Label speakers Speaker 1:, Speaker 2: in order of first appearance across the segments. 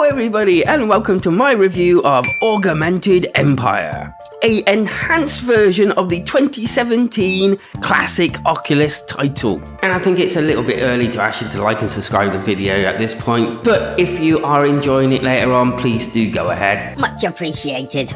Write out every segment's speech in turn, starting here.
Speaker 1: everybody, and welcome to my review of Augmented Empire, an enhanced version of the 2017 classic Oculus title. And I think it's a little bit early to ask you to like and subscribe to the video at this point, but if you are enjoying it later on, please do go ahead.
Speaker 2: Much appreciated.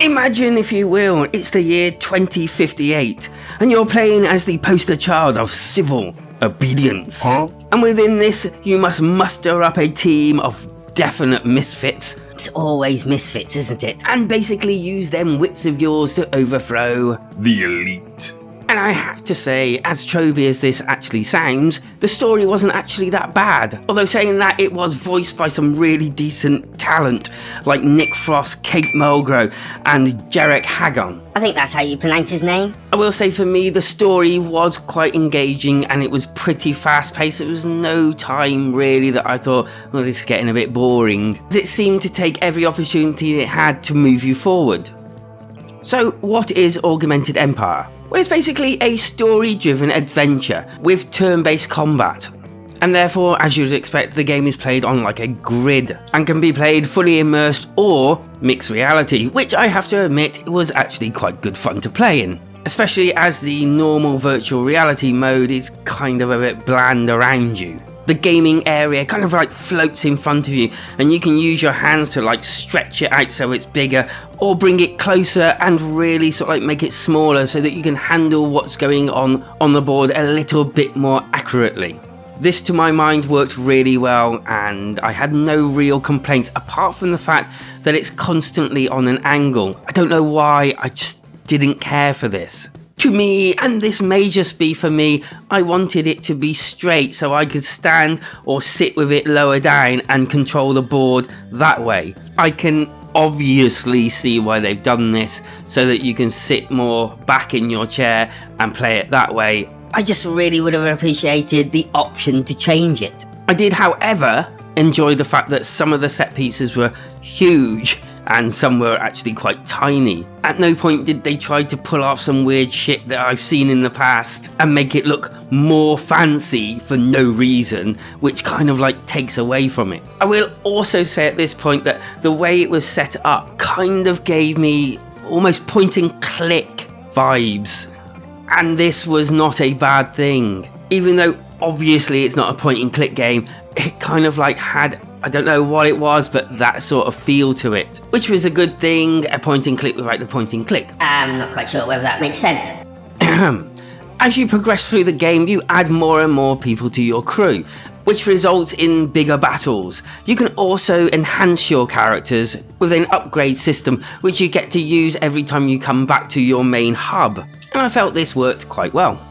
Speaker 1: Imagine, if you will, it's the year 2058, and you're playing as the poster child of civil obedience. And within this, you must muster up a team of definite misfits.
Speaker 2: It's always misfits, isn't it?
Speaker 1: And basically use them wits of yours to overthrow
Speaker 3: the elite.
Speaker 1: And I have to say, as tropey as this actually sounds, the story wasn't actually that bad. Although saying that, it was voiced by some really decent talent, like Nick Frost, Kate Mulgrew, and Jarek Hagon.
Speaker 2: I think that's how you pronounce his name.
Speaker 1: I will say, for me, the story was quite engaging and it was pretty fast paced. There was no time really that I thought, well, this is getting a bit boring. It seemed to take every opportunity it had to move you forward. So what is Augmented Empire? Well, it's basically a story-driven adventure with turn-based combat. And therefore, as you'd expect, the game is played on like a grid and can be played fully immersed or mixed reality, which I have to admit was actually quite good fun to play in. Especially as the normal virtual reality mode is kind of a bit bland around you. The gaming area kind of like floats in front of you, and you can use your hands to like stretch it out so it's bigger, or bring it closer and really sort of like make it smaller so that you can handle what's going on the board a little bit more accurately. This, to my mind, worked really well, and I had no real complaints apart from the fact that it's constantly on an angle. I don't know why, I just didn't care for this. To me, and this may just be for me, I wanted it to be straight so I could stand or sit with it lower down and control the board that way. I can obviously see why they've done this, so that you can sit more back in your chair and play it that way.
Speaker 2: I just really would have appreciated the option to change it.
Speaker 1: I did, however, enjoy the fact that some of the set pieces were huge and some were actually quite tiny. At no point did they try to pull off some weird shit that I've seen in the past and make it look more fancy for no reason, which kind of like takes away from it. I will also say at this point that the way it was set up kind of gave me almost point and click vibes. And this was not a bad thing. Even though obviously it's not a point and click game, it kind of like had, I don't know what it was, but that sort of feel to it, which was a good thing, a point and click without the point and click.
Speaker 2: I'm not quite sure whether that makes sense.
Speaker 1: As you progress through the game, you add more and more people to your crew, which results in bigger battles. You can also enhance your characters with an upgrade system, which you get to use every time you come back to your main hub. And I felt this worked quite well.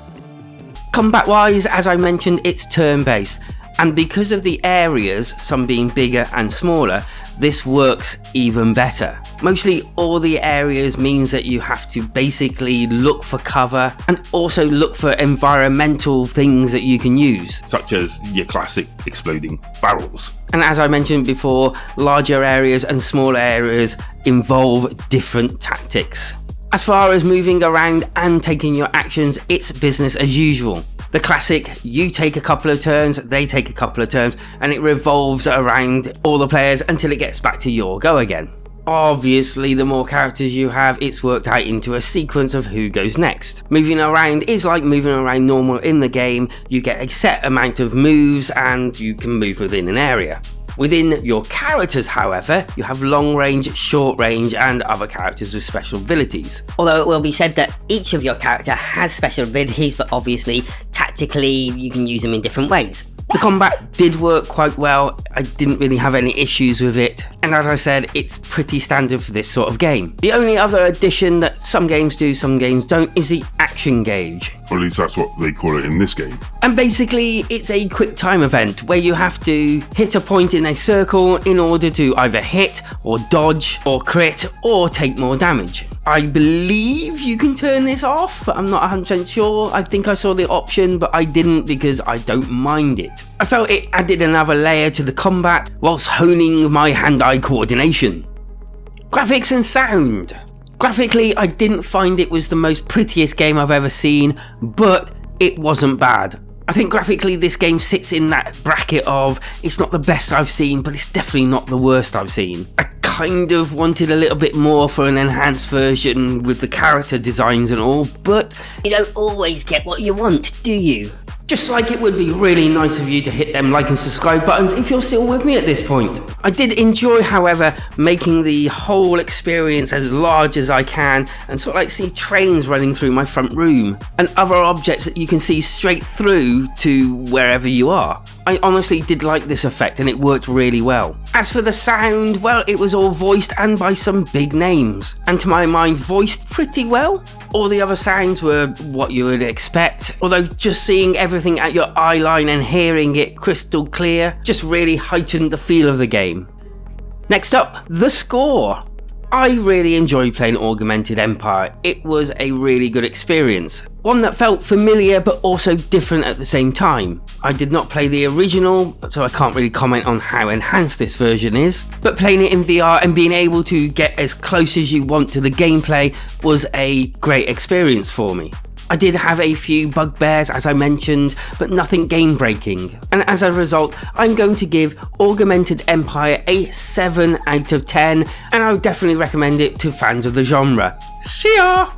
Speaker 1: Combat-wise, as I mentioned, it's turn-based. And because of the areas, some being bigger and smaller, this works even better. Mostly all the areas means that you have to basically look for cover and also look for environmental things that you can use.
Speaker 3: Such as your classic exploding barrels.
Speaker 1: And as I mentioned before, larger areas and smaller areas involve different tactics. As far as moving around and taking your actions, it's business as usual. The classic, you take a couple of turns, they take a couple of turns, and it revolves around all the players until it gets back to your go again. Obviously, the more characters you have, it's worked out into a sequence of who goes next. Moving around is like moving around normal in the game. You get a set amount of moves and you can move within an area. Within your characters, however, you have long range, short range, and other characters with special abilities.
Speaker 2: Although it will be said that each of your character has special abilities, but obviously, tactically, you can use them in different ways.
Speaker 1: The combat did work quite well. I didn't really have any issues with it. And as I said, it's pretty standard for this sort of game. The only other addition that some games do, some games don't, is the action gauge.
Speaker 3: Or at least that's what they call it in this game.
Speaker 1: And basically, it's a quick time event where you have to hit a point in a circle in order to either hit or dodge or crit or take more damage. I believe you can turn this off, but I'm not 100% sure. I think I saw the option, but I didn't because I don't mind it. I felt it added another layer to the combat whilst honing my hand-eye coordination. Graphics and sound. Graphically, I didn't find it was the most prettiest game I've ever seen, but it wasn't bad. I think graphically this game sits in that bracket of it's not the best I've seen, but it's definitely not the worst I've seen. I kind of wanted a little bit more for an enhanced version with the character designs and all, but
Speaker 2: You don't always get what you want, do you?
Speaker 1: just like it would be really nice of you to hit them like and subscribe buttons if you're still with me at this point. I did enjoy, however, making the whole experience as large as I can and sort of like see trains running through my front room and other objects that you can see straight through to wherever you are. I honestly did like this effect and it worked really well. As for the sound, well, it was all voiced and by some big names, and to my mind voiced pretty well. All the other sounds were what you would expect, although just seeing everything at your eye line and hearing it crystal clear just really heightened the feel of the game. Next up, the score. I really enjoyed playing Augmented Empire. It was a really good experience. One that felt familiar but also different at the same time. I did not play the original, so I can't really comment on how enhanced this version is, but playing it in VR and being able to get as close as you want to the gameplay was a great experience for me. I did have a few bugbears, as I mentioned, but nothing game-breaking. And as a result, I'm going to give Augmented Empire a 7 out of 10, and I would definitely recommend it to fans of the genre. See ya!